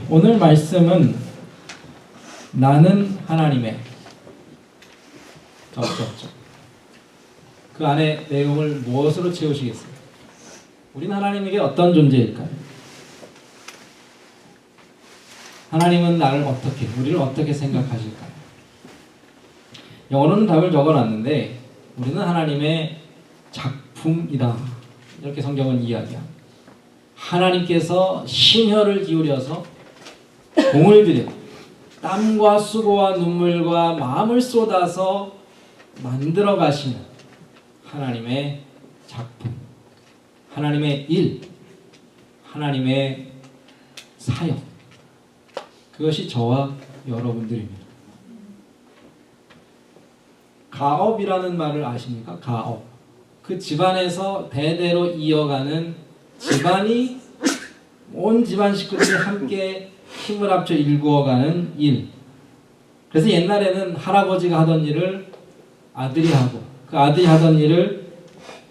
오늘 말씀은 나는 하나님의 접촉점. 그 안에 내용을 무엇으로 채우시겠어요? 우리는 하나님에게 어떤 존재일까요? 하나님은 나를 어떻게, 우리를 어떻게 생각하실까요? 영어로는 답을 적어놨는데 우리는 하나님의 작품이다. 이렇게 성경은 이야기합니다. 하나님께서 심혈을 기울여서 공을 들여 땀과 수고와 눈물과 마음을 쏟아서 만들어 가시는 하나님의 작품, 하나님의 일, 하나님의 사역, 그것이 저와 여러분들입니다. 가업이라는 말을 아십니까? 가업. 그 집안에서 대대로 이어가는 집안이 온 집안 식구들이 함께 힘을 합쳐 일구어가는 일. 그래서 옛날에는 할아버지가 하던 일을 아들이 하고 그 아들이 하던 일을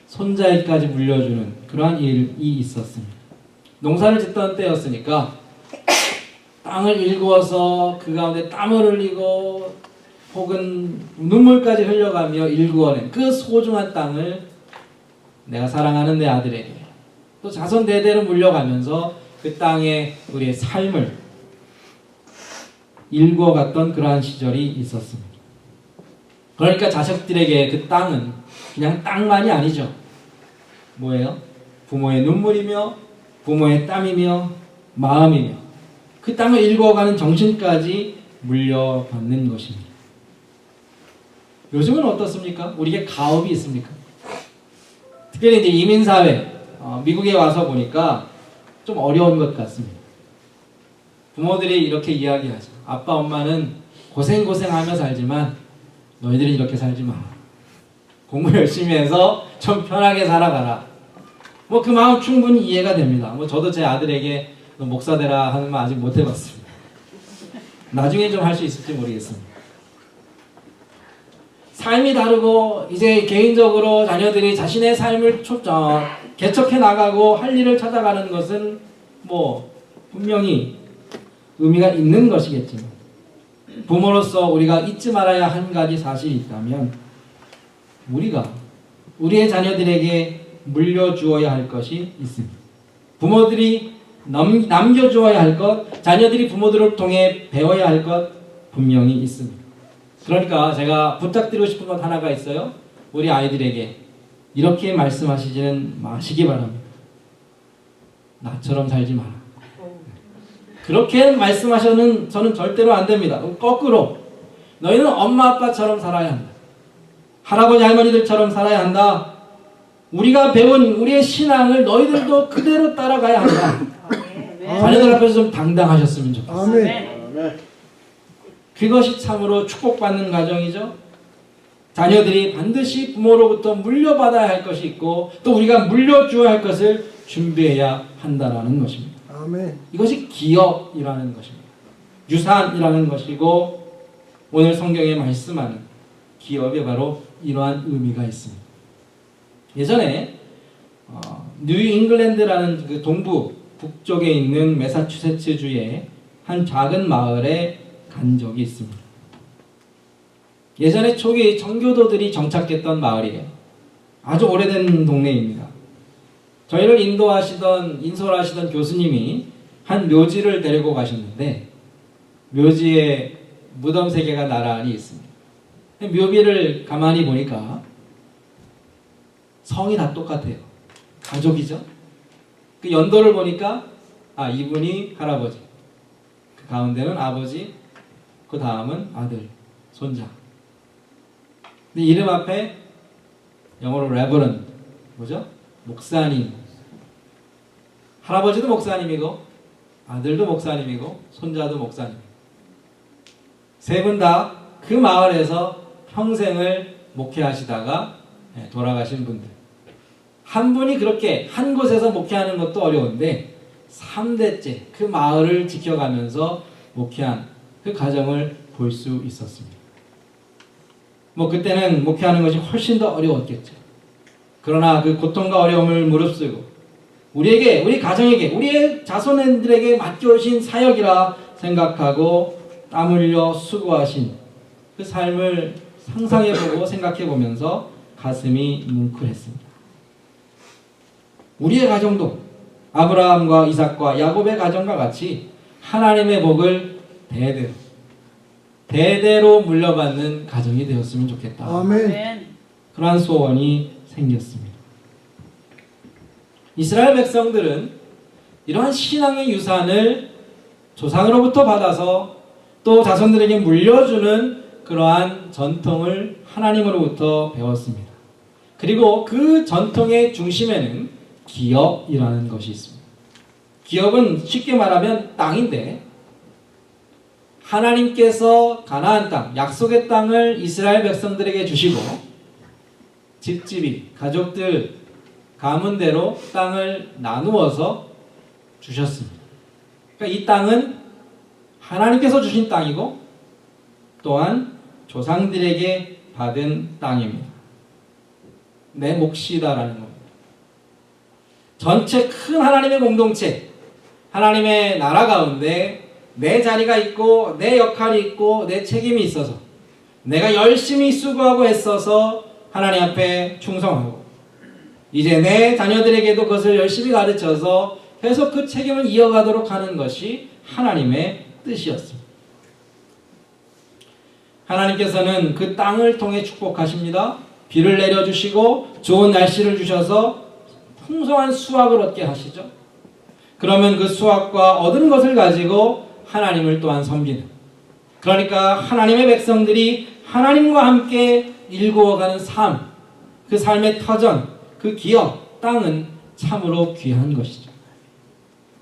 손자에게까지 물려주는 그러한 일이 있었습니다. 농사를 짓던 때였으니까 땅을 일구어서 그 가운데 땀을 흘리고 혹은 눈물까지 흘려가며 일구어낸 그 소중한 땅을 내가 사랑하는 내 아들에게 또 자손 대대로 물려가면서 그 땅에 우리의 삶을 일구어갔던 그러한 시절이 있었습니다. 그러니까 자식들에게 그 땅은 그냥 땅만이 아니죠. 뭐예요? 부모의 눈물이며 부모의 땀이며 마음이며 그 땅을 일구어가는 정신까지 물려받는 것입니다. 요즘은 어떻습니까? 우리에게 가업이 있습니까? 특별히 이제 이민사회, 미국에 와서 보니까 좀 어려운 것 같습니다. 부모들이 이렇게 이야기하죠. 아빠, 엄마는 고생하며 살지만 너희들이 이렇게 살지 마. 공부 열심히 해서 좀 편하게 살아가라. 뭐 그 마음 충분히 이해가 됩니다. 뭐 저도 제 아들에게 너 목사 되라 하는 말 아직 못 해봤습니다. 나중에 좀 할 수 있을지 모르겠습니다. 삶이 다르고 이제 개인적으로 자녀들이 자신의 삶을 개척해 나가고 할 일을 찾아가는 것은 뭐 분명히 의미가 있는 것이겠지만 부모로서 우리가 잊지 말아야 한 가지 사실이 있다면 우리가 우리의 자녀들에게 물려주어야 할 것이 있습니다. 부모들이 남겨주어야 할 것, 자녀들이 부모들을 통해 배워야 할 것 분명히 있습니다. 그러니까 제가 부탁드리고 싶은 것 하나가 있어요. 우리 아이들에게 이렇게 말씀하시지는 마시기 바랍니다. 나처럼 살지 마라. 그렇게 말씀하셔는 저는 절대로 안 됩니다. 거꾸로 너희는 엄마 아빠처럼 살아야 한다. 할아버지 할머니들처럼 살아야 한다. 우리가 배운 우리의 신앙을 너희들도 그대로 따라가야 한다. 자녀들 앞에서 좀 당당하셨으면 좋겠어요. 아멘. 그것이 참으로 축복받는 가정이죠. 자녀들이 반드시 부모로부터 물려받아야 할 것이 있고 또 우리가 물려주어야 할 것을 준비해야 한다라는 것입니다. 아멘. 이것이 기업이라는 것입니다. 유산이라는 것이고 오늘 성경에 말씀하는 기업에 바로 이러한 의미가 있습니다. 예전에 뉴 잉글랜드라는 그 동부 북쪽에 있는 매사추세츠주의 한 작은 마을에 간 적이 있습니다. 예전에 초기 청교도들이 정착했던 마을이에요. 아주 오래된 동네입니다. 저희를 인솔하시던 교수님이 한 묘지를 데리고 가셨는데 묘지에 무덤 3개가 나란히 있습니다. 묘비를 가만히 보니까 성이 다 똑같아요. 가족이죠. 그 연도를 보니까 이분이 할아버지, 그 가운데는 아버지, 그 다음은 아들, 손자. 근데 이름 앞에 영어로 레버런드, 뭐죠? 목사님. 할아버지도 목사님이고 아들도 목사님이고 손자도 목사님. 세 분 다 그 마을에서 평생을 목회하시다가 돌아가신 분들. 한 분이 그렇게 한 곳에서 목회하는 것도 어려운데 3대째 그 마을을 지켜가면서 목회한 그 과정을 볼 수 있었습니다. 뭐 그때는 목회하는 것이 훨씬 더 어려웠겠죠. 그러나 그 고통과 어려움을 무릅쓰고 우리에게, 우리 가정에게, 우리의 자손들에게 맡겨오신 사역이라 생각하고 땀 흘려 수고하신 그 삶을 상상해보고 생각해보면서 가슴이 뭉클했습니다. 우리의 가정도 아브라함과 이삭과 야곱의 가정과 같이 하나님의 복을 대대로 물려받는 가정이 되었으면 좋겠다. 아멘. 그러한 소원이 생겼습니다. 이스라엘 백성들은 이러한 신앙의 유산을 조상으로부터 받아서 또 자손들에게 물려주는 그러한 전통을 하나님으로부터 배웠습니다. 그리고 그 전통의 중심에는 기업이라는 것이 있습니다. 기업은 쉽게 말하면 땅인데 하나님께서 가나안 땅, 약속의 땅을 이스라엘 백성들에게 주시고 집집이, 가족들, 가문대로 땅을 나누어서 주셨습니다. 그러니까 이 땅은 하나님께서 주신 땅이고 또한 조상들에게 받은 땅입니다. 내 몫이다라는 겁니다. 전체 큰 하나님의 공동체, 하나님의 나라 가운데 내 자리가 있고 내 역할이 있고 내 책임이 있어서 내가 열심히 수고하고 애써서 하나님 앞에 충성하고 이제 내 자녀들에게도 그것을 열심히 가르쳐서 계속 그 책임을 이어가도록 하는 것이 하나님의 뜻이었습니다. 하나님께서는 그 땅을 통해 축복하십니다. 비를 내려주시고 좋은 날씨를 주셔서 풍성한 수확을 얻게 하시죠. 그러면 그 수확과 얻은 것을 가지고 하나님을 또한 섬기는, 그러니까 하나님의 백성들이 하나님과 함께 일구어가는 삶, 그 삶의 터전, 그 기업, 땅은 참으로 귀한 것이죠.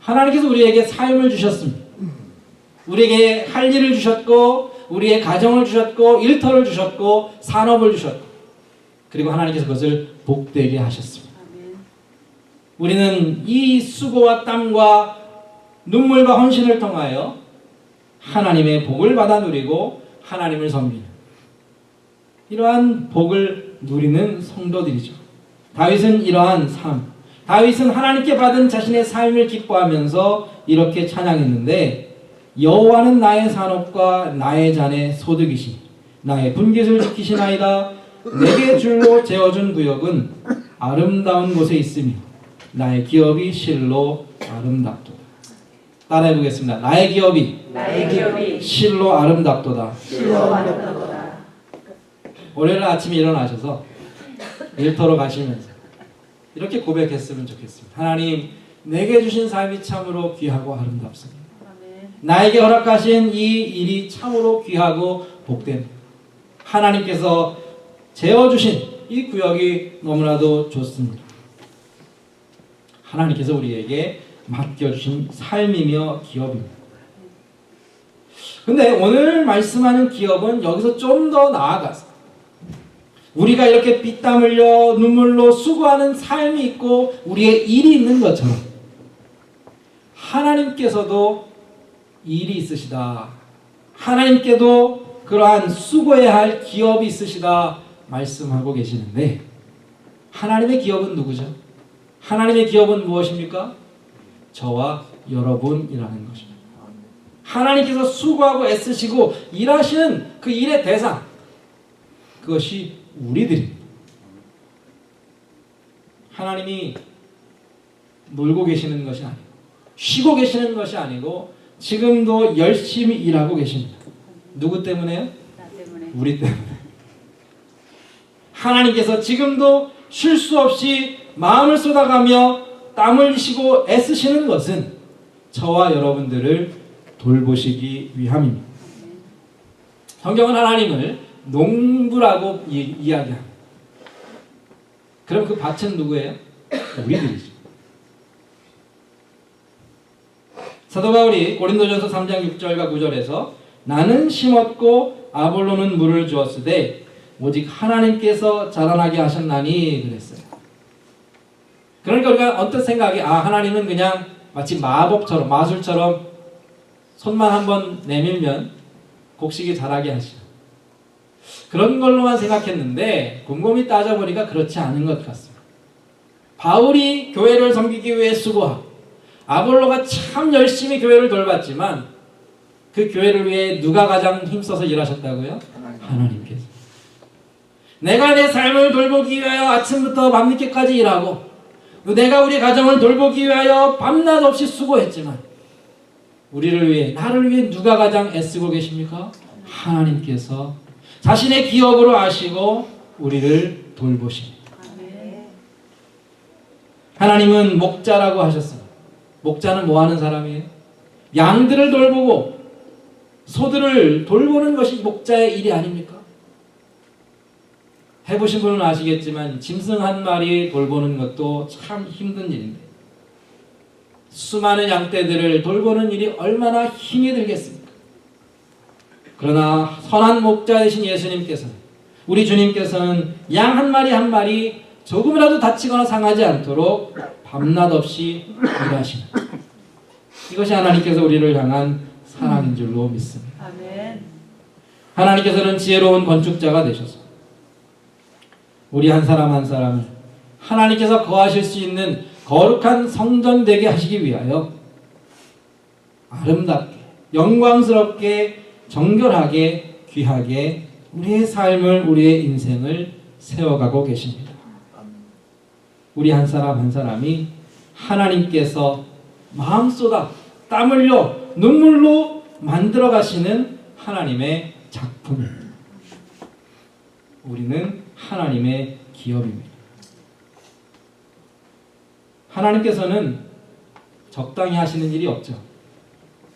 하나님께서 우리에게 삶을 주셨습니다. 우리에게 할 일을 주셨고 우리의 가정을 주셨고 일터를 주셨고 산업을 주셨고 그리고 하나님께서 그것을 복되게 하셨습니다. 우리는 이 수고와 땀과 눈물과 헌신을 통하여 하나님의 복을 받아 누리고 하나님을 섬기는 이러한 복을 누리는 성도들이죠. 다윗은 이러한 삶, 다윗은 하나님께 받은 자신의 삶을 기뻐하면서 이렇게 찬양했는데 여호와는 나의 산업과 나의 잔의 소득이시니 나의 분깃을 지키시나이다. 내게 줄로 재어준 구역은 아름다운 곳에 있으며 나의 기업이 실로 아름답도다. 따라해 보겠습니다. 나의 기업이 실로 아름답도다. 월요일 아침에 일어나셔서 일터로 가시면서 이렇게 고백했으면 좋겠습니다. 하나님, 내게 주신 삶이 참으로 귀하고 아름답습니다. 나에게 허락하신 이 일이 참으로 귀하고 복됩니다. 하나님께서 재어주신 이 구역이 너무나도 좋습니다. 하나님께서 우리에게 맡겨주신 삶이며 기업입니다. 근데 오늘 말씀하는 기업은 여기서 좀 더 나아가서 우리가 이렇게 피땀 흘려 눈물로 수고하는 삶이 있고 우리의 일이 있는 것처럼 하나님께서도 일이 있으시다. 하나님께도 그러한 수고해야 할 기업이 있으시다 말씀하고 계시는데 하나님의 기업은 누구죠? 하나님의 기업은 무엇입니까? 저와 여러분이라는 것입니다. 하나님께서 수고하고 애쓰시고 일하시는 그 일의 대상, 그것이 우리들입니다. 하나님이 놀고 계시는 것이 아니고 쉬고 계시는 것이 아니고 지금도 열심히 일하고 계십니다. 누구 때문에요? 나 때문에. 우리 때문에. 하나님께서 지금도 쉴 수 없이 마음을 쏟아가며 땀을 흘리시고 애쓰시는 것은 저와 여러분들을 돌보시기 위함입니다. 성경은 하나님을 농부라고 이야기합니다. 그럼 그 밭은 누구예요? 우리들이죠. 사도 바울이 고린도전서 3장 6절과 9절에서 나는 심었고 아볼로는 물을 주었으되 오직 하나님께서 자라나게 하셨나니 그랬어요. 그러니까 우리가 언뜻 생각이 하나님은 그냥 마치 마법처럼 마술처럼 손만 한번 내밀면 곡식이 자라게 하시죠. 그런 걸로만 생각했는데 곰곰이 따져보니까 그렇지 않은 것 같습니다. 바울이 교회를 섬기기 위해 수고하고 아볼로가 참 열심히 교회를 돌봤지만 그 교회를 위해 누가 가장 힘써서 일하셨다고요? 하나님께서. 내가 내 삶을 돌보기 위하여 아침부터 밤늦게까지 일하고 내가 우리 가정을 돌보기 위하여 밤낮 없이 수고했지만 우리를 위해, 나를 위해 누가 가장 애쓰고 계십니까? 하나님께서 자신의 기업으로 아시고 우리를 돌보십니다. 하나님은 목자라고 하셨어요. 목자는 뭐 하는 사람이에요? 양들을 돌보고 소들을 돌보는 것이 목자의 일이 아닙니까? 해보신 분은 아시겠지만 짐승 한 마리 돌보는 것도 참 힘든 일인데 수많은 양떼들을 돌보는 일이 얼마나 힘이 들겠습니까? 그러나 선한 목자 되신 예수님께서는, 우리 주님께서는 양 한 마리 한 마리 조금이라도 다치거나 상하지 않도록 밤낮 없이 일하시는, 이것이 하나님께서 우리를 향한 사랑인 줄로 믿습니다. 아멘. 하나님께서는 지혜로운 건축자가 되셔서 우리 한 사람 한 사람을 하나님께서 거하실 수 있는 거룩한 성전 되게 하시기 위하여 아름답게, 영광스럽게, 정결하게, 귀하게 우리의 삶을, 우리의 인생을 세워가고 계십니다. 우리 한 사람 한 사람이 하나님께서 마음 쏟아 땀 흘려 눈물로 만들어 가시는 하나님의 작품입니다. 우리는 하나님의 기업입니다. 하나님께서는 적당히 하시는 일이 없죠.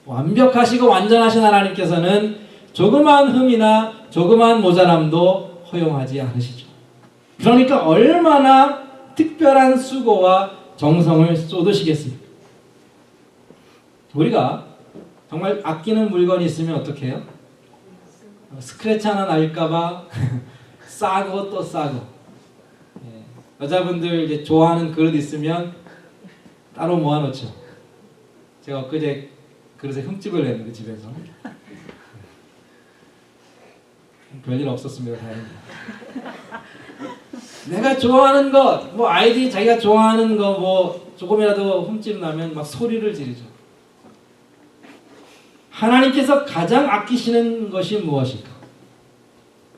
완벽하시고 완전하신 하나님께서는 조그마한 흠이나 조그마한 모자람도 허용하지 않으시죠. 그러니까 얼마나 특별한 수고와 정성을 쏟으시겠습니까? 우리가 정말 아끼는 물건이 있으면 어떻게 해요? 스크래치 하나 날까봐 싸고 또 싸고. 여자분들 이제 좋아하는 그릇 있으면 따로 모아놓죠. 제가 엊그제 그릇에 흠집을 냈는데 집에서 별일 없었습니다. 다행입니다. 내가 좋아하는 것, 뭐 아이들이 자기가 좋아하는 거 뭐 조금이라도 흠집 나면 막 소리를 지르죠. 하나님께서 가장 아끼시는 것이 무엇일까?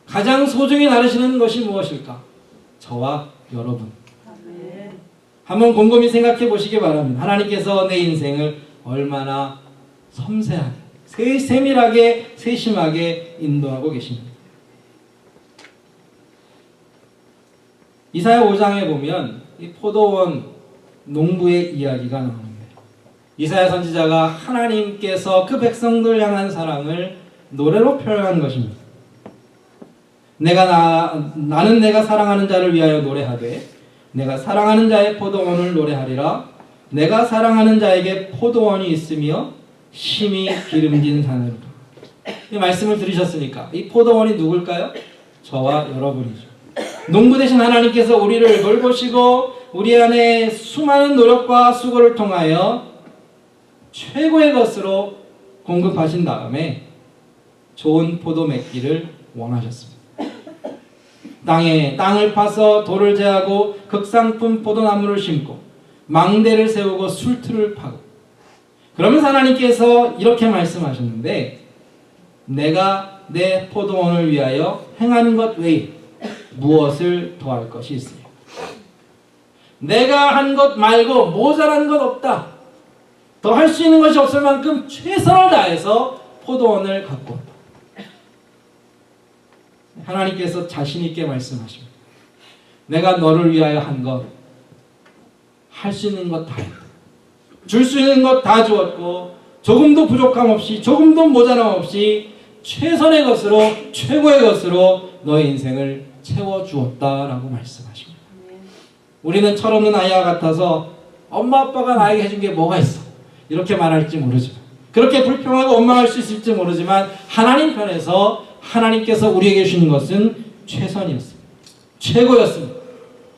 가장 소중히 다루시는 것이 무엇일까? 저와 여러분. 한번 곰곰이 생각해 보시기 바랍니다. 하나님께서 내 인생을 얼마나 섬세하게, 세밀하게, 세심하게 인도하고 계십니다. 이사야 5장에 보면 이 포도원 농부의 이야기가 나옵니다. 이사야 선지자가 하나님께서 그 백성들 향한 사랑을 노래로 표현한 것입니다. 나는 내가 사랑하는 자를 위하여 노래하되 내가 사랑하는 자의 포도원을 노래하리라. 내가 사랑하는 자에게 포도원이 있으며 심히 기름진 산으로. 이 말씀을 들으셨으니까 이 포도원이 누굴까요? 저와 여러분이죠. 농부 되신 하나님께서 우리를 돌보시고 우리 안에 수많은 노력과 수고를 통하여 최고의 것으로 공급하신 다음에 좋은 포도 맺기를 원하셨습니다. 땅을 파서 돌을 제하고 극상품 포도나무를 심고 망대를 세우고 술틀을 파고, 그러면서 하나님께서 이렇게 말씀하셨는데 내가 내 포도원을 위하여 행한 것 외에 무엇을 더할 것이 있으며 내가 한 것 말고 모자란 것 없다. 더 할 수 있는 것이 없을 만큼 최선을 다해서 포도원을 갖고 왔다. 하나님께서 자신 있게 말씀하십니다. 내가 너를 위하여 한 것, 할 수 있는 것 다 했다. 줄 수 있는 것 다 주었고 조금도 부족함 없이, 조금도 모자람 없이 최선의 것으로, 최고의 것으로 너의 인생을 채워주었다라고 말씀하십니다. 우리는 철없는 아이와 같아서 엄마 아빠가 나에게 해준 게 뭐가 있어? 이렇게 말할지 모르지만, 그렇게 불평하고 원망할 수 있을지 모르지만 하나님 편에서 하나님께서 우리에게 주신 것은 최선이었습니다. 최고였습니다.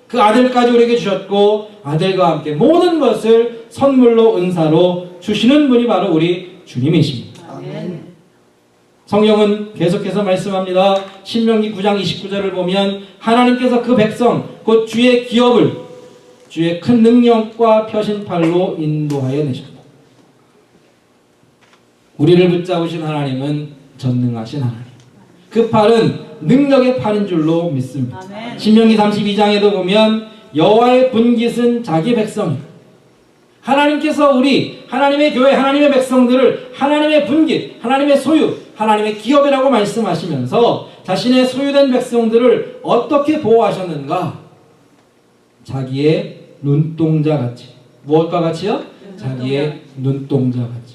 그 아들까지 우리에게 주셨고 아들과 함께 모든 것을 선물로, 은사로 주시는 분이 바로 우리 주님이십니다. 아멘. 성경은 계속해서 말씀합니다. 신명기 9장 29절을 보면 하나님께서 그 백성, 곧 주의 기업을 주의 큰 능력과 펴신 팔로 인도하여 내셨다. 우리를 붙잡으신 하나님은 전능하신 하나님. 그 팔은 능력의 팔인 줄로 믿습니다. 아멘. 신명기 32장에도 보면 여호와의 분깃은 자기 백성이다. 하나님께서 우리 하나님의 교회 하나님의 백성들을 하나님의 분깃, 하나님의 소유, 하나님의 기업이라고 말씀하시면서 자신의 소유된 백성들을 어떻게 보호하셨는가? 자기의 눈동자 같이. 무엇과 같이요? 자기의 눈동자 같이.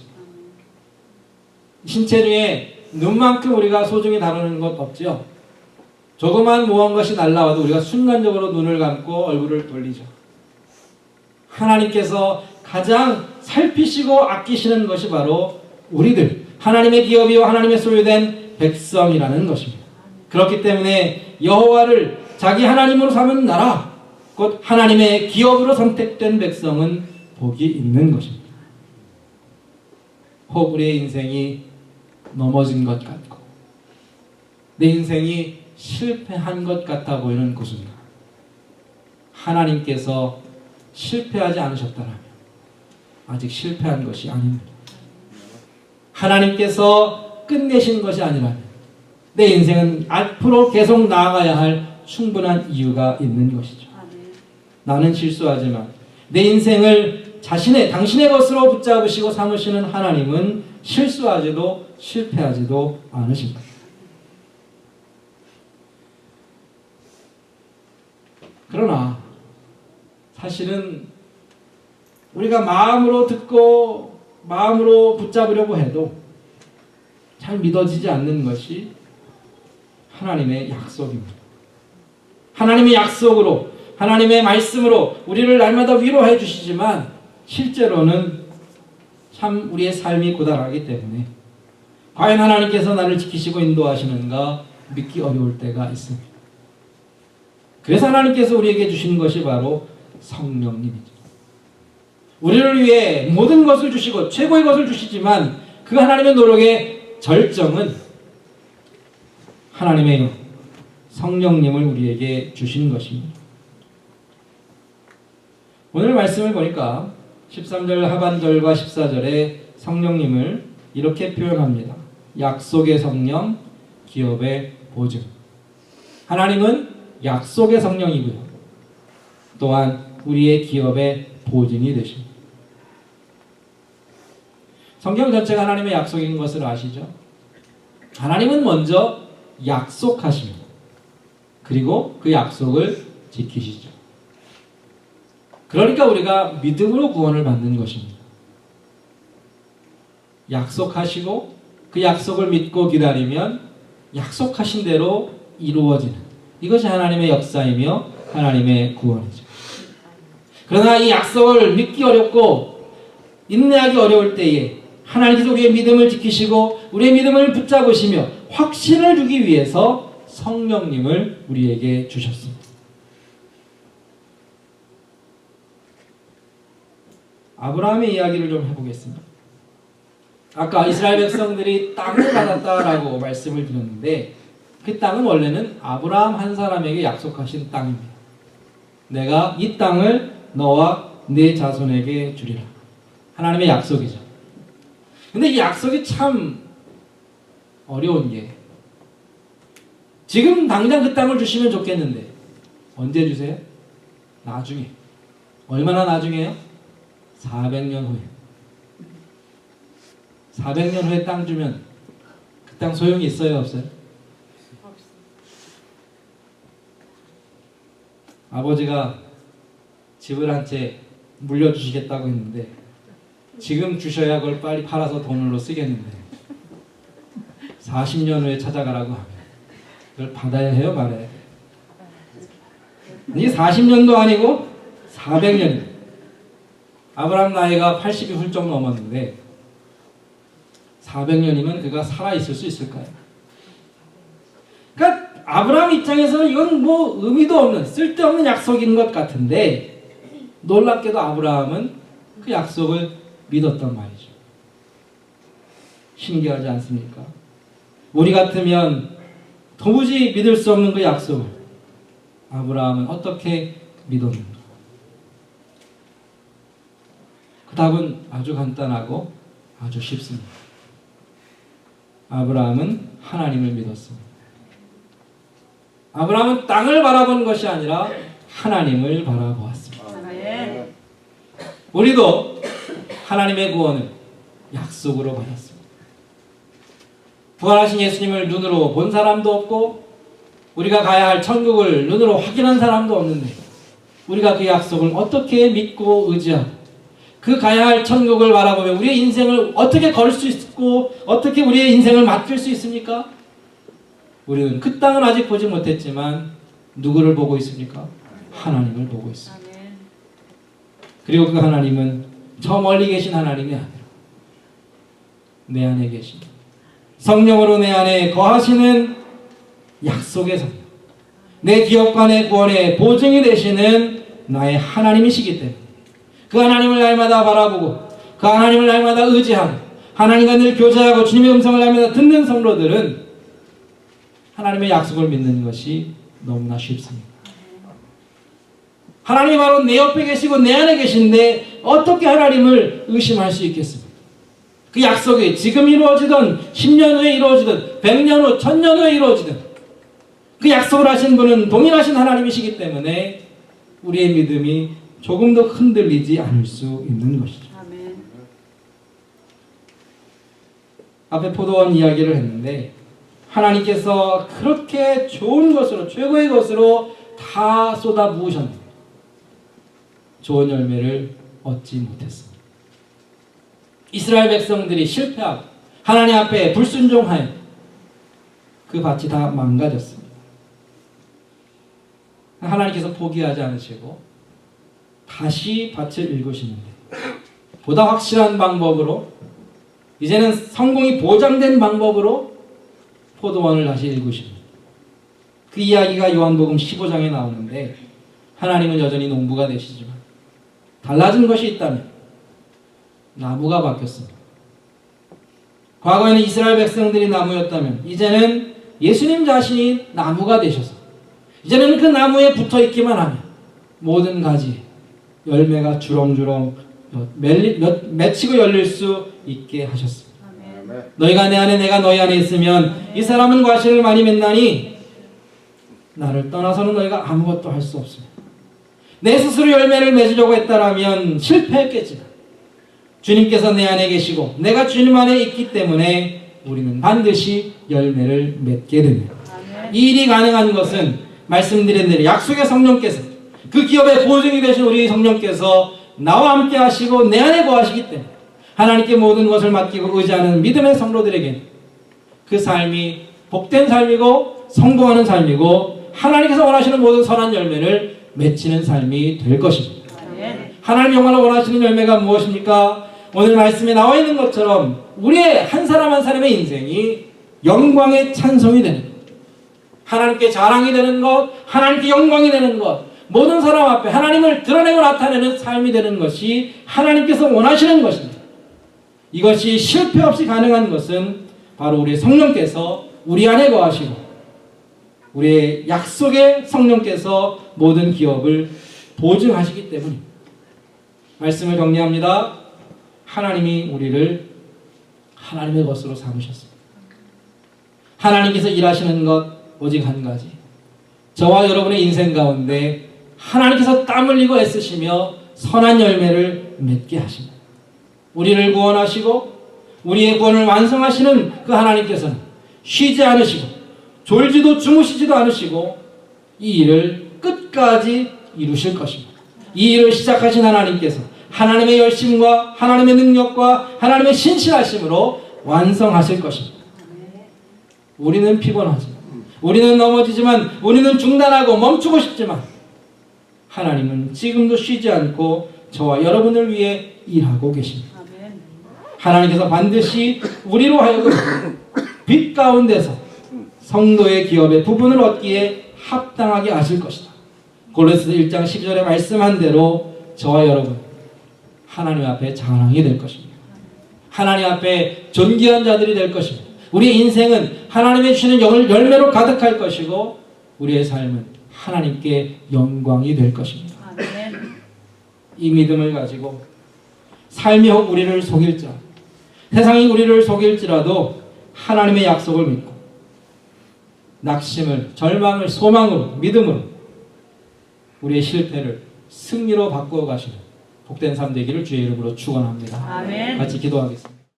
신체 중에 눈만큼 우리가 소중히 다루는 것 없죠. 조그만 무언가이 날라와도 우리가 순간적으로 눈을 감고 얼굴을 돌리죠. 하나님께서 가장 살피시고 아끼시는 것이 바로 우리들, 하나님의 기업이요 하나님의 소유된 백성이라는 것입니다. 그렇기 때문에 여호와를 자기 하나님으로 삼은 나라, 곧 하나님의 기업으로 선택된 백성은 복이 있는 것입니다. 혹 우리의 인생이 넘어진 것 같고 내 인생이 실패한 것 같아 보이는 그 순간, 하나님께서 실패하지 않으셨다면 아직 실패한 것이 아닙니다. 하나님께서 끝내신 것이 아니라면 내 인생은 앞으로 계속 나아가야 할 충분한 이유가 있는 것이죠. 나는 실수하지만 내 인생을 당신의 것으로 붙잡으시고 삼으시는 하나님은 실수하지도 실패하지도 않으십니다. 그러나 사실은 우리가 마음으로 듣고 마음으로 붙잡으려고 해도 잘 믿어지지 않는 것이 하나님의 약속입니다. 하나님의 약속으로, 하나님의 말씀으로 우리를 날마다 위로해 주시지만 실제로는 참 우리의 삶이 고달하기 때문에 과연 하나님께서 나를 지키시고 인도하시는가 믿기 어려울 때가 있습니다. 그래서 하나님께서 우리에게 주신 것이 바로 성령님이죠. 우리를 위해 모든 것을 주시고 최고의 것을 주시지만 그 하나님의 노력의 절정은 하나님의 성령님을 우리에게 주신 것입니다. 오늘 말씀을 보니까 13절 하반절과 14절에 성령님을 이렇게 표현합니다. 약속의 성령, 기업의 보증. 하나님은 약속의 성령이고요. 또한 우리의 기업의 보증이 되십니다. 성경 전체가 하나님의 약속인 것을 아시죠? 하나님은 먼저 약속하십니다. 그리고 그 약속을 지키시죠. 그러니까 우리가 믿음으로 구원을 받는 것입니다. 약속하시고 그 약속을 믿고 기다리면 약속하신 대로 이루어지는, 이것이 하나님의 역사이며 하나님의 구원이죠. 그러나 이 약속을 믿기 어렵고 인내하기 어려울 때에 하나님께서 우리의 믿음을 지키시고 우리의 믿음을 붙잡으시며 확신을 주기 위해서 성령님을 우리에게 주셨습니다. 아브라함의 이야기를 좀 해보겠습니다. 아까 이스라엘 백성들이 땅을 받았다라고 말씀을 드렸는데 그 땅은 원래는 아브라함 한 사람에게 약속하신 땅입니다. 내가 이 땅을 너와 네 자손에게 주리라. 하나님의 약속이죠. 근데 이 약속이 참 어려운 게, 지금 당장 그 땅을 주시면 좋겠는데 언제 주세요? 나중에. 얼마나 나중에요? 400년 후에. 400년 후에 땅 주면 그 땅 소용이 있어요, 없어요? 아버지가 집을 한 채 물려주시겠다고 했는데 지금 주셔야 그걸 빨리 팔아서 돈으로 쓰겠는데 40년 후에 찾아가라고 하면 그걸 받아야 해요, 말아야 해요? 이게 40년도 아니고 400년이에요. 아브라함 나이가 80이 훌쩍 넘었는데 400년이면 그가 살아있을 수 있을까요? 그러니까 아브라함 입장에서는 이건 뭐 의미도 없는 쓸데없는 약속인 것 같은데 놀랍게도 아브라함은 그 약속을 믿었단 말이죠. 신기하지 않습니까? 우리 같으면 도무지 믿을 수 없는 그 약속을 아브라함은 어떻게 믿었는가? 그 답은 아주 간단하고 아주 쉽습니다. 아브라함은 하나님을 믿었습니다. 아브라함은 땅을 바라본 것이 아니라 하나님을 바라보았습니다. 우리도 하나님의 구원을 약속으로 받았습니다. 부활하신 예수님을 눈으로 본 사람도 없고 우리가 가야 할 천국을 눈으로 확인한 사람도 없는데 우리가 그 약속을 어떻게 믿고 의지하고 그 가야 할 천국을 바라보며 우리의 인생을 어떻게 걸 수 있고 어떻게 우리의 인생을 맡길 수 있습니까? 우리는 그 땅은 아직 보지 못했지만 누구를 보고 있습니까? 하나님을 보고 있습니다. 그리고 그 하나님은 저 멀리 계신 하나님이 아니라 내 안에 계신 성령으로 내 안에 거하시는 약속의 성령, 내 기업과 내 구원의 보증이 되시는 나의 하나님이시기 때문에 그 하나님을 날마다 바라보고 그 하나님을 날마다 의지하고 하나님과 늘 교제하고 주님의 음성을 날마다 듣는 성도들은 하나님의 약속을 믿는 것이 너무나 쉽습니다. 하나님이 바로 내 옆에 계시고 내 안에 계신데 어떻게 하나님을 의심할 수 있겠습니까? 그 약속이 지금 이루어지든 10년 후에 이루어지든 100년 후, 1000년 후에 이루어지든 그 약속을 하신 분은 동일하신 하나님이시기 때문에 우리의 믿음이 조금도 흔들리지 않을 수 있는 것이죠. 아멘. 앞에 포도원 이야기를 했는데 하나님께서 그렇게 좋은 것으로 최고의 것으로 다 쏟아 부으셨는데 좋은 열매를 얻지 못했습니다. 이스라엘 백성들이 실패하고 하나님 앞에 불순종하여 그 밭이 다 망가졌습니다. 하나님께서 포기하지 않으시고 다시 밭을 일구시는데 보다 확실한 방법으로 이제는 성공이 보장된 방법으로 포도원을 다시 일구십니다. 그 이야기가 요한복음 15장에 나오는데 하나님은 여전히 농부가 되시지만 달라진 것이 있다면 나무가 바뀌었습니다. 과거에는 이스라엘 백성들이 나무였다면 이제는 예수님 자신이 나무가 되셔서 이제는 그 나무에 붙어 있기만 하면 모든 가지 열매가 주렁주렁 맺히고 열릴 수 있게 하셨습니다. 아멘. 너희가 내 안에 내가 너희 안에 있으면 이 사람은 과실을 많이 맺나니 나를 떠나서는 너희가 아무것도 할 수 없습니다. 내 스스로 열매를 맺으려고 했다라면 실패했겠지만 주님께서 내 안에 계시고 내가 주님 안에 있기 때문에 우리는 반드시 열매를 맺게 됩니다. 아멘. 이 일이 가능한 것은 말씀드린 대로 약속의 성령께서 그 기업의 보증이 되신 우리 성령께서 나와 함께 하시고 내 안에 거하시기 때문에 하나님께 모든 것을 맡기고 의지하는 믿음의 성도들에게 그 삶이 복된 삶이고 성공하는 삶이고 하나님께서 원하시는 모든 선한 열매를 맺히는 삶이 될 것입니다. 아멘. 하나님 정말로 원하시는 열매가 무엇입니까? 오늘 말씀에 나와 있는 것처럼 우리의 한 사람 한 사람의 인생이 영광의 찬송이 되는 것, 하나님께 자랑이 되는 것, 하나님께 영광이 되는 것, 모든 사람 앞에 하나님을 드러내고 나타내는 삶이 되는 것이 하나님께서 원하시는 것입니다. 이것이 실패 없이 가능한 것은 바로 우리 성령께서 우리 안에 거하시고 우리의 약속의 성령께서 모든 기업을 보증하시기 때문입니다. 말씀을 정리합니다. 하나님이 우리를 하나님의 것으로 삼으셨습니다. 하나님께서 일하시는 것 오직 한 가지. 저와 여러분의 인생 가운데 하나님께서 땀 흘리고 애쓰시며 선한 열매를 맺게 하십니다. 우리를 구원하시고 우리의 구원을 완성하시는 그 하나님께서는 쉬지 않으시고 졸지도 주무시지도 않으시고 이 일을 끝까지 이루실 것입니다. 이 일을 시작하신 하나님께서 하나님의 열심과 하나님의 능력과 하나님의 신실하심으로 완성하실 것입니다. 우리는 피곤하지만 우리는 넘어지지만 우리는 중단하고 멈추고 싶지만 하나님은 지금도 쉬지 않고 저와 여러분을 위해 일하고 계십니다. 아멘. 하나님께서 반드시 우리로 하여금 빛 가운데서 성도의 기업의 부분을 얻기에 합당하게 하실 것이다. 골로새서 1장 12절에 말씀한 대로 저와 여러분 하나님 앞에 자랑이 될 것입니다. 하나님 앞에 존귀한 자들이 될 것입니다. 우리의 인생은 하나님의 주시는 열매로 가득할 것이고 우리의 삶은 하나님께 영광이 될 것입니다. 아멘. 이 믿음을 가지고 삶이 혹 우리를 속일지라도, 세상이 우리를 속일지라도 하나님의 약속을 믿고 낙심을, 절망을 소망으로, 믿음으로 우리의 실패를 승리로 바꾸어 가시는 복된 삶 되기를 주의 이름으로 축원합니다. 아멘. 같이 기도하겠습니다.